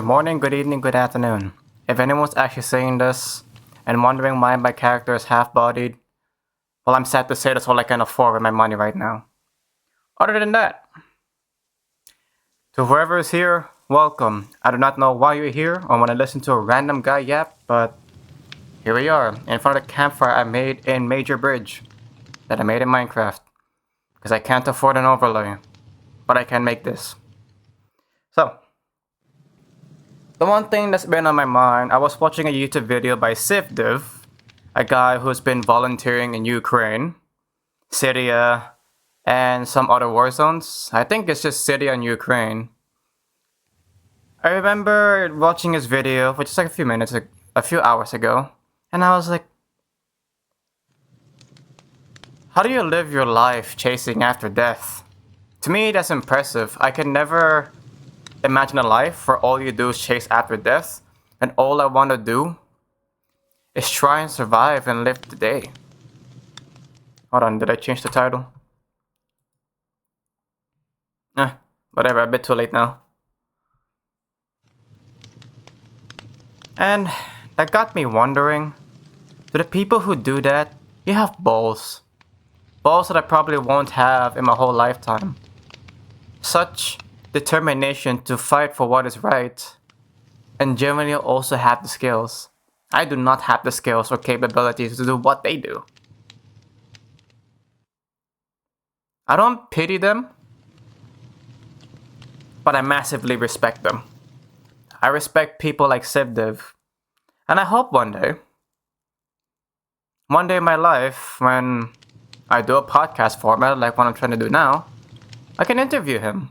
Good morning, good evening, good afternoon. If anyone's actually saying this and wondering why my character is half-bodied, well, I'm sad to say that's all I can afford with my money right now. Other than that, to whoever is here, welcome. I do not know why you're here or want to listen to a random guy yap, but here we are, in front of the campfire I made in Major Bridge, that I made in Minecraft, because I can't afford an overlay, but I can make this. So, the one thing that's been on my mind, I was watching a YouTube video by Sivdiv, a guy who's been volunteering in Ukraine, Syria, and some other war zones. I think it's just Syria and Ukraine. I remember watching his video, which is like a few hours ago, and I was like, how do you live your life chasing after death? To me, that's impressive. I can never imagine a life where all you do is chase after death, and all I want to do is try and survive and live the day. Hold on, did I change the title? Whatever, a bit too late now. And that got me wondering, to the people who do that, you have balls. Balls that I probably won't have in my whole lifetime. Such determination to fight for what is right, and generally also have the skills. I do not have the skills or capabilities to do what they do. I don't pity them, but I massively respect them. I respect people like Sivdiv, and I hope one day in my life, when I do a podcast format like what I'm trying to do now, I can interview him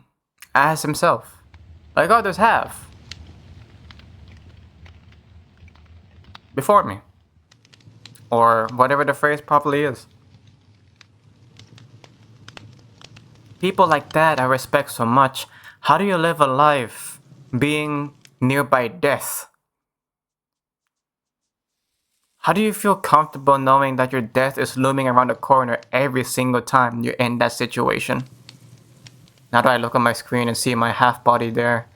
as himself, like others have before me, or whatever the phrase properly is. People like that I respect so much. How do you live a life being nearby death? How do you feel comfortable knowing that your death is looming around the corner every single time you're in that situation? Now that I look at my screen and see my half body there,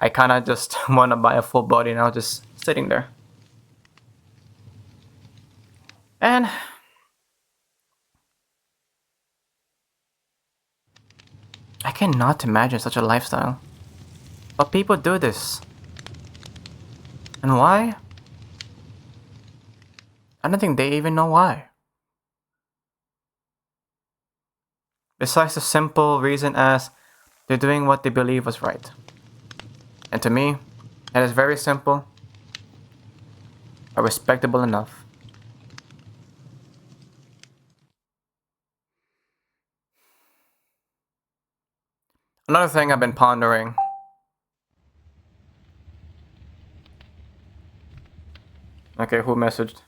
I kinda just wanna buy a full body now, just sitting there. And I cannot imagine such a lifestyle. But people do this. And why? I don't think they even know why. Besides the simple reason as they're doing what they believe was right. And to me, that is very simple, but respectable enough. Another thing I've been pondering. Okay, who messaged?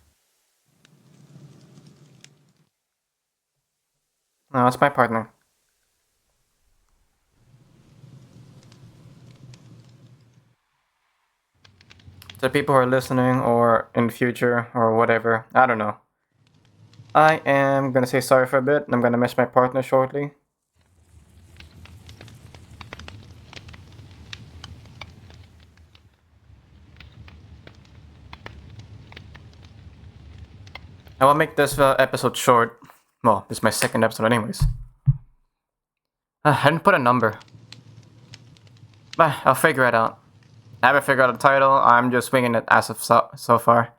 No, it's my partner. To people who are listening or in the future or whatever, I don't know. I am gonna say sorry for a bit, and I'm gonna miss my partner shortly. I will make this episode short. Well, this is my second episode anyways. I didn't put a number. But I'll figure it out. I haven't figured out the title, I'm just winging it as of so far.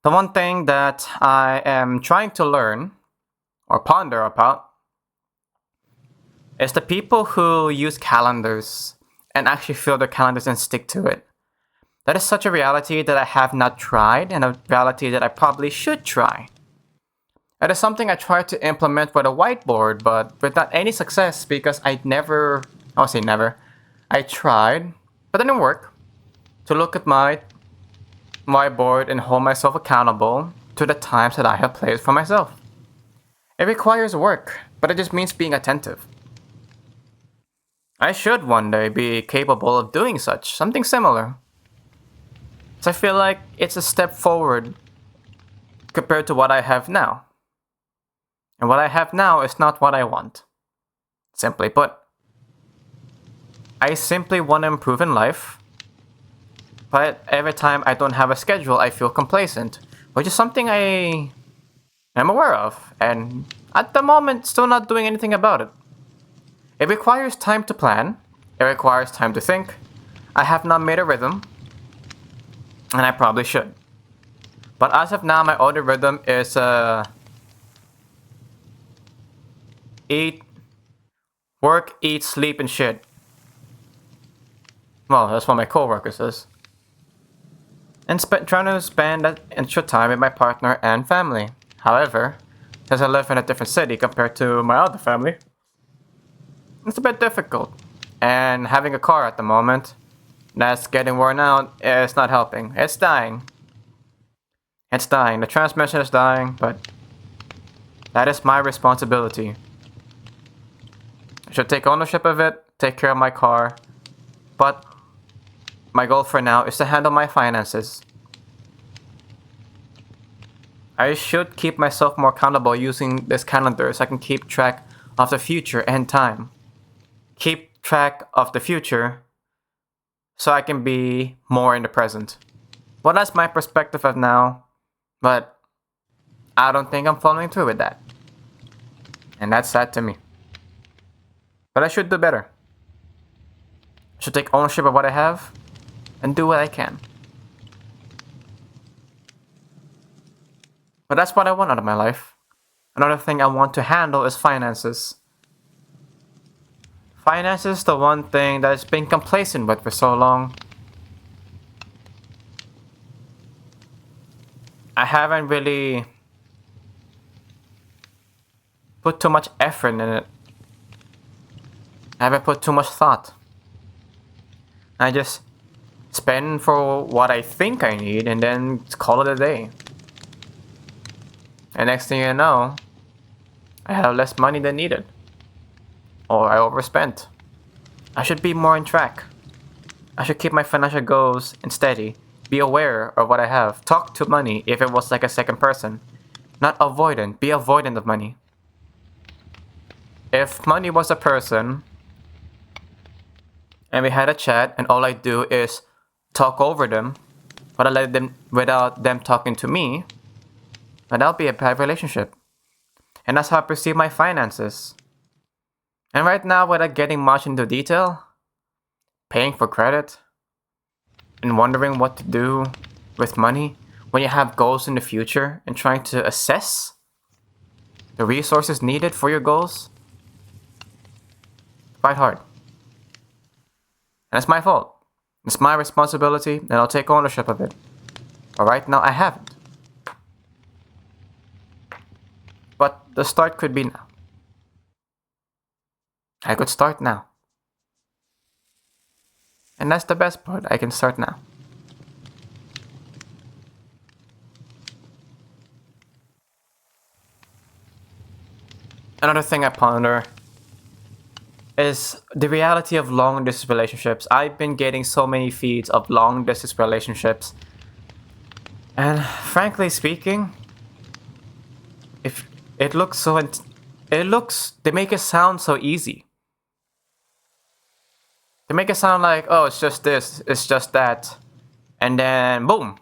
The one thing that I am trying to learn, or ponder about, is the people who use calendars and actually fill their calendars and stick to it. That is such a reality that I have not tried, and a reality that I probably should try. It is something I tried to implement with a whiteboard, but without any success because I tried, but it didn't work, to look at my whiteboard and hold myself accountable to the times that I have placed for myself. It requires work, but it just means being attentive. I should one day be capable of doing something similar. So I feel like it's a step forward compared to what I have now. And what I have now is not what I want. Simply put, I simply want to improve in life, But every time I don't have a schedule, I feel complacent, which is something I am aware of, and at the moment, still not doing anything about it. It requires time to plan, it requires time to think. I have not made a rhythm, and I probably should. But as of now, my only rhythm is eat, work, eat, sleep, and shit. Well, that's what my coworker says. And trying to spend that extra time with my partner and family. However, since I live in a different city compared to my other family, it's a bit difficult. And having a car at the moment that's getting worn out is not helping. It's dying. It's dying. The transmission is dying, but that is my responsibility. I should take ownership of it, take care of my car, but my goal for now is to handle my finances. I should keep myself more accountable using this calendar so I can keep track of the future and time. Keep track of the future so I can be more in the present. Well, that's my perspective of now, but I don't think I'm following through with that. And that's sad to me. But I should do better. I should take ownership of what I have and do what I can. But that's what I want out of my life. Another thing I want to handle is finances. Finances is the one thing that I've been complacent with for so long. I haven't really put too much effort in it. I haven't put too much thought. I just spend for what I think I need and then call it a day. And next thing you know, I have less money than needed. Or I overspent. I should be more on track. I should keep my financial goals and steady. Be aware of what I have. Talk to money if it was like a second person. Not avoidant. Be avoidant of money. If money was a person, and we had a chat, and all I do is talk over them, but I let them without them talking to me, and that'll be a bad relationship. And that's how I perceive my finances. And right now, without getting much into detail, paying for credit, and wondering what to do with money when you have goals in the future and trying to assess the resources needed for your goals, quite hard. And it's my fault. It's my responsibility, and I'll take ownership of it. But right now, I haven't. But the start could be now. I could start now. And that's the best part. I can start now. Another thing I ponder is the reality of long distance relationships. I've been getting so many feeds of long distance relationships. And frankly speaking, if it looks so they make it sound so easy. They make it sound like, oh, it's just this, it's just that. And then boom.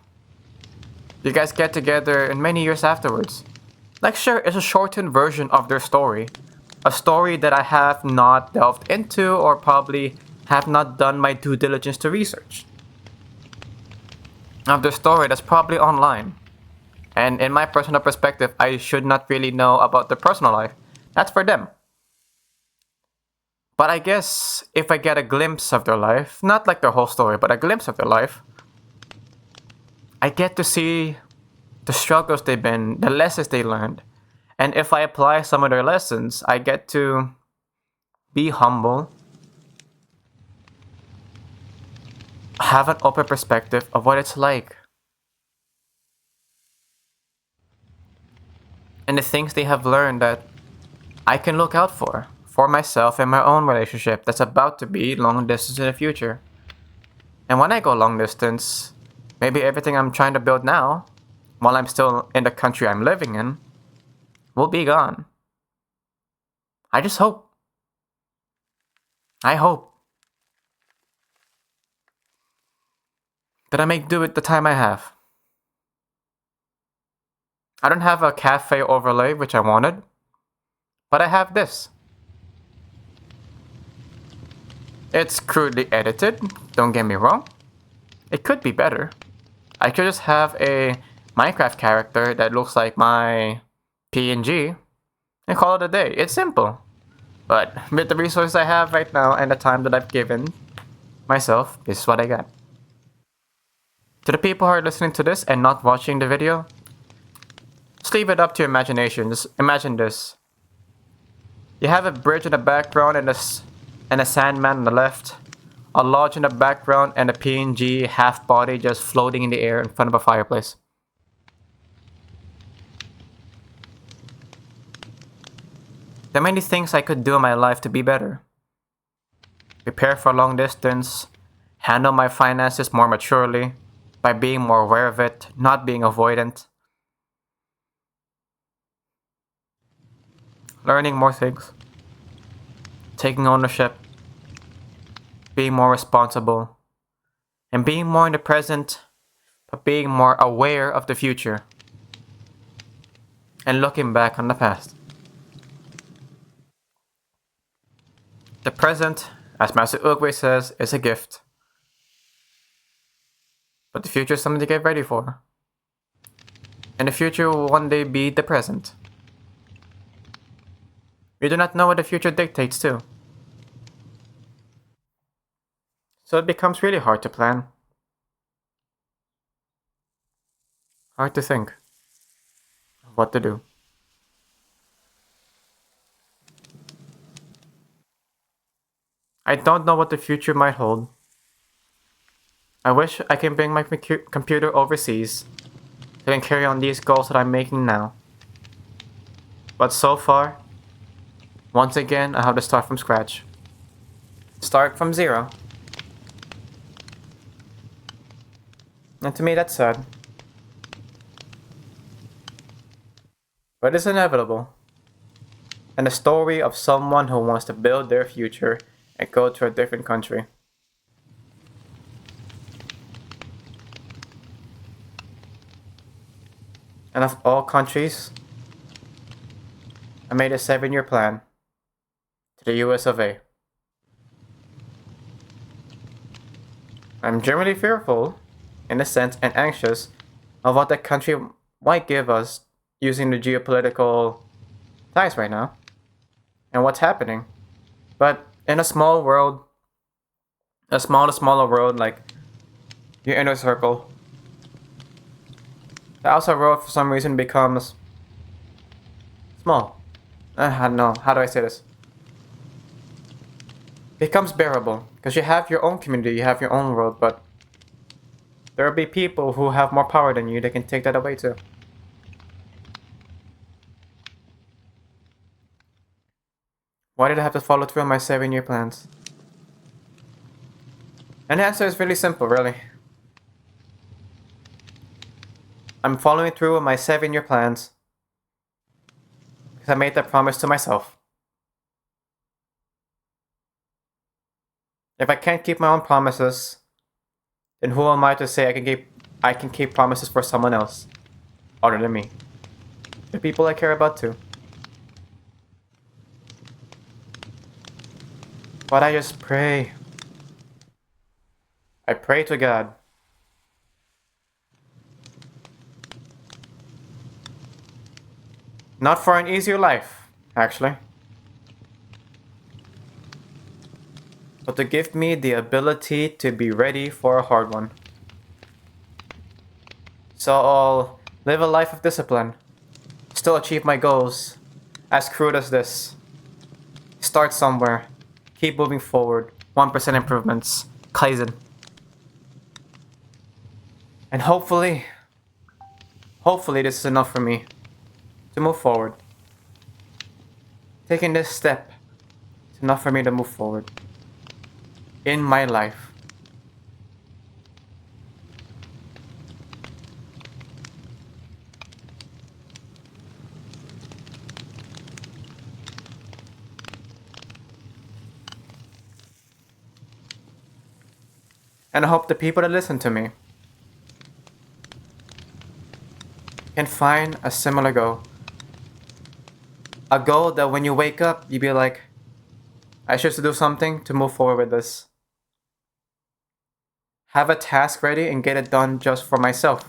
You guys get together in many years afterwards. Like sure, it's a shortened version of their story. A story that I have not delved into or probably have not done my due diligence to research. Of their story that's probably online. And in my personal perspective, I should not really know about their personal life. That's for them. But I guess if I get a glimpse of their life, not like their whole story, but a glimpse of their life, I get to see the struggles they've been, the lessons they learned. And if I apply some of their lessons, I get to be humble, have an open perspective of what it's like, and the things they have learned that I can look out for myself in my own relationship that's about to be long distance in the future. And when I go long distance, maybe everything I'm trying to build now, while I'm still in the country I'm living in, will be gone. I just hope. I hope. that I make do with the time I have. I don't have a cafe overlay, which I wanted, but I have this. It's crudely edited, don't get me wrong. It could be better. I could just have a Minecraft character that looks like my PNG and call it a day. It's simple. But with the resources I have right now and the time that I've given myself, this is what I got. To the people who are listening to this and not watching the video, just leave it up to your imagination. Just imagine this. You have a bridge in the background and a sandman on the left, a lodge in the background, and a PNG half body just floating in the air in front of a fireplace. There are many things I could do in my life to be better. Prepare for long distance, handle my finances more maturely, by being more aware of it, not being avoidant. Learning more things. Taking ownership. Being more responsible. And being more in the present, but being more aware of the future. And looking back on the past. The present, as Master Oogway says, is a gift. But the future is something to get ready for. And the future will one day be the present. We do not know what the future dictates too. So it becomes really hard to plan. Hard to think of what to do. I don't know what the future might hold. I wish I can bring my computer overseas so I can carry on these goals that I'm making now. But so far, once again, I have to start from scratch. Start from zero. And to me, that's sad. But it's inevitable. And the story of someone who wants to build their future and go to a different country. And of all countries, I made a 7-year plan to the US of A. I'm generally fearful, in a sense, and anxious of what that country might give us using the geopolitical ties right now and what's happening. But in a small world, a smaller world like your inner circle, the outside world for some reason becomes small. I don't know, how do I say this? Becomes bearable, because you have your own community, you have your own world, but there will be people who have more power than you that can take that away too. Why did I have to follow through on my 7-year plans? And the answer is really simple, really. I'm following through on my 7-year plans because I made that promise to myself. If I can't keep my own promises, then who am I to say I can keep promises for someone else other than me? The people I care about too. But I just pray. I pray to God. Not for an easier life, actually. But to give me the ability to be ready for a hard one. So I'll live a life of discipline. Still achieve my goals. As crude as this. Start somewhere. Keep moving forward. 1% improvements. Kaizen. And hopefully this is enough for me to move forward. Taking this step is enough for me to move forward in my life. And I hope the people that listen to me can find a similar goal. A goal that when you wake up, you be like, I should do something to move forward with this. Have a task ready and get it done just for myself.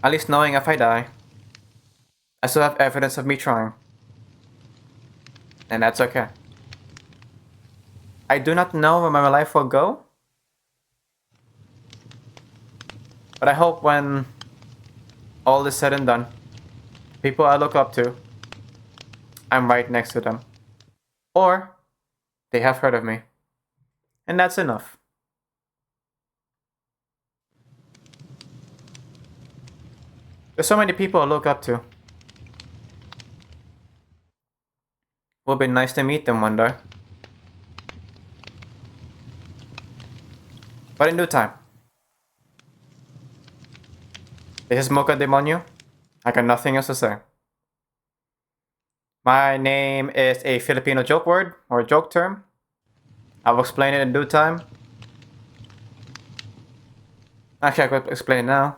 At least knowing if I die, I still have evidence of me trying. And that's okay. I do not know where my life will go, but I hope when all is said and done, people I look up to, I'm right next to them. Or they have heard of me. And that's enough. There's so many people I look up to. Will be nice to meet them one day. But in due time. This is Mocha Demonio. I got nothing else to say. My name is a Filipino joke word or joke term. I will explain it in due time. Actually, I could explain it now.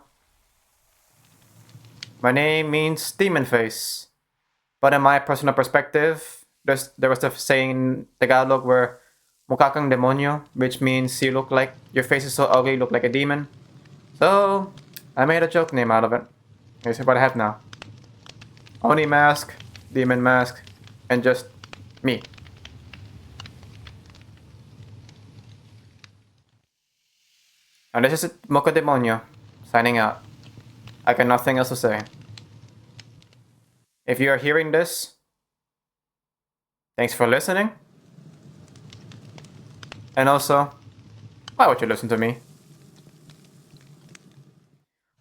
My name means demon face. But in my personal perspective, there was the saying in Tagalog where mukha kang demonyo, which means you look like, your face is so ugly, you look like a demon. So, I made a joke name out of it. Here's what I have now. Oni mask, demon mask, and just me. And this is Mocha Demonio, signing out. I got nothing else to say. If you are hearing this, thanks for listening. And also, why would you listen to me?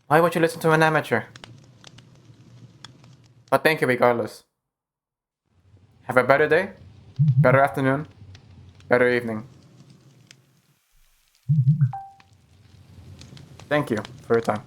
Why would you listen to an amateur? But thank you regardless. Have a better day, better afternoon, better evening. Thank you for your time.